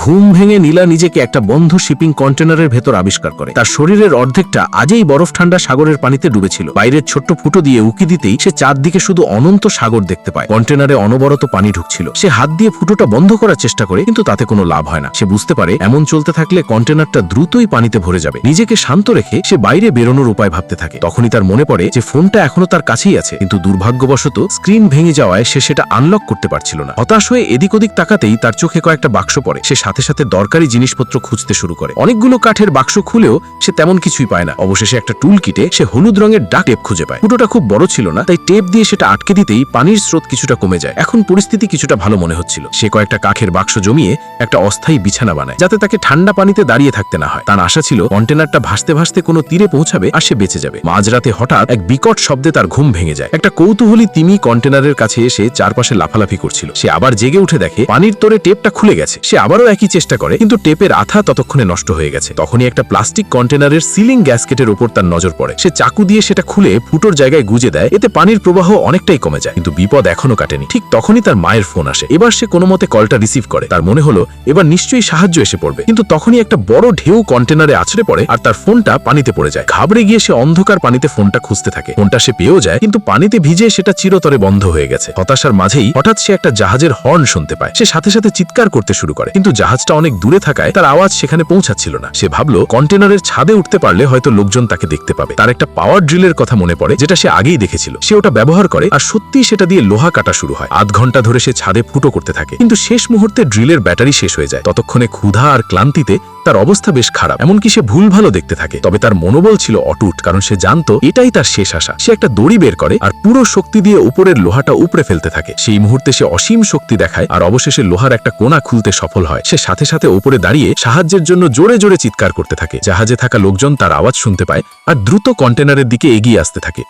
ঘুম ভেঙে নীলা নিজেকে একটা বন্ধ শিপিং কন্টেনারের ভেতর আবিষ্কার করে। তার শরীরের অর্ধেকটা আজই বরফ ঠান্ডা সাগরের পানিতে ডুবেছিল। বাইরের ছোট্ট ফুটো দিয়ে উকি দিতেই সে চারদিকে শুধু অনন্ত সাগর দেখতে পায়। কন্টেনারে অনবরত পানি ঢুকছিল। সে হাত দিয়ে ফুটোটা বন্ধ করার চেষ্টা করে, কিন্তু তাতে কোনো লাভ হয় না। সে বুঝতে পারে এমন চলতে থাকলে কন্টেনারটা দ্রুতই পানিতে ভরে যাবে। নিজেকে শান্ত রেখে সে বাইরে বেরোনোর উপায় ভাবতে থাকে। তখনই তার মনে পড়ে যে ফোনটা এখনো তার কাছেই আছে, কিন্তু দুর্ভাগ্যবশত স্ক্রিন ভেঙে যাওয়ায় সে সেটা আনলক করতে পারছিল না। হতাশ হয়ে এদিক ওদিক তাকাতেই তার চোখে কয়েকটা বাক্স পড়ে। সে সাথে সাথে দরকারি জিনিসপত্র খুঁজতে শুরু করে। অনেকগুলো কাঠের বাক্স খুলেও সে তেমন কিছুই পায় না। অবশেষে একটা টুল কিটে সে হলুদ রঙের ডাক টেপ খুঁজে পায়। ফুটোটা খুব বড় ছিল না, তাই টেপ দিয়ে সেটা আটকে দিতেই পানির স্রোত কিছুটা কমে যায়। এখন পরিস্থিতি কিছুটা ভালো মনে হচ্ছিল। সে কয়েকটা কাঠের বাক্স জমিয়ে একটা অস্থায়ী বিছানা বানায়, যাতে তাকে ঠান্ডা পানিতে দাঁড়িয়ে থাকতে না হয়। তার আশা ছিল কন্টেনারটা ভাসতে ভাসতে কোনো তীরে পৌঁছাবে আর সে বেঁচে যাবে। মাঝরাতে হঠাৎ এক বিকট শব্দে তার ঘুম ভেঙে যায়। একটা কৌতূহলী তিমি কন্টেনারের কাছে এসে চারপাশে লাফালাফি করছিল। সে আবার জেগে উঠে দেখে পানির তোরে টেপটা খুলে গেছে। সে আবারও একই চেষ্টা করে, কিন্তু টেপের আঠা ততক্ষণে নষ্ট হয়ে গেছে। তখনই একটা প্লাস্টিক কন্টেনারের সিলিং গ্যাসকেটের উপর তার নজর পড়ে। সে চাকু দিয়ে সেটা খুলে ফুটোর জায়গায় গুজে দেয়। এতে পানির প্রবাহ অনেকটাই কমে যায়, কিন্তু বিপদ এখনো কাটেনি। ঠিক তখনই তার মায়ের ফোন আসে। এবার সে কোনো মতে কলটা রিসিভ করে। তার মনে হলো এবার নিশ্চয়ই সাহায্য এসে পড়বে, কিন্তু তখনই একটা বড় ঢেউ কন্টেনারে আছড়ে পড়ে আর তার ফোনটা পানিতে পড়ে যায়। ঘাবড়ে গিয়ে সে অন্ধকার পানিতে ফোনটা খুঁজতে থাকে। ফোনটা সে পেয়েও যায়, কিন্তু পানিতে ভিজে সেটা চিরতরে বন্ধ হয়ে গেছে। হতাশার মাঝেই হঠাৎ সে একটা জাহাজের হর্ন শুনতে পায়। সে সাথে সাথে চিৎকার করতে শুরু করে, কিন্তু জাহাজটা অনেক দূরে থাকায় তার আওয়াজ সেখানে পৌঁছাচ্ছিল না। সে ভাবলো কন্টেনারের ছাদে উঠতে পারলে হয়তো লোকজন তাকে দেখতে পাবে। তার একটা পাওয়ার ড্রিলের কথা মনে পড়ে, যেটা সে আগেই দেখেছিল। সে ওটা ব্যবহার করে আর সত্যিই সেটা দিয়ে লোহা কাটা শুরু হয়। আধ ঘন্টা ধরে সে ছাদে ফুটো করতে থাকে, কিন্তু শেষ মুহূর্তে ড্রিলের ব্যাটারি শেষ হয়ে যায়। ততক্ষণে ক্ষুধা আর ক্লান্তিতে তার অবস্থা বেশ খারাপ, এমনকি সে ভুল ভালো দেখতে থাকে। তবে তার মনোবল ছিল অটুট, কারণ সে জানতো এটাই তার শেষ আশা। সে একটা দড়ি বের করে আর পুরো শক্তি দিয়ে উপরের লোহাটা উপড়ে ফেলতে থাকে। সেই মুহূর্তে সে অসীম শক্তি দেখায় আর অবশেষে লোহার একটা কোণা খুলতে সফল হয়। সে সাথে সাথে উপরে দাঁড়িয়ে সাহায্যের জন্য জোরে জোরে চিৎকার করতে থাকে। জাহাজে থাকা লোকজন তার আওয়াজ শুনতে পায় আর দ্রুত কন্টেনারের দিকে এগিয়ে আসতে থাকে।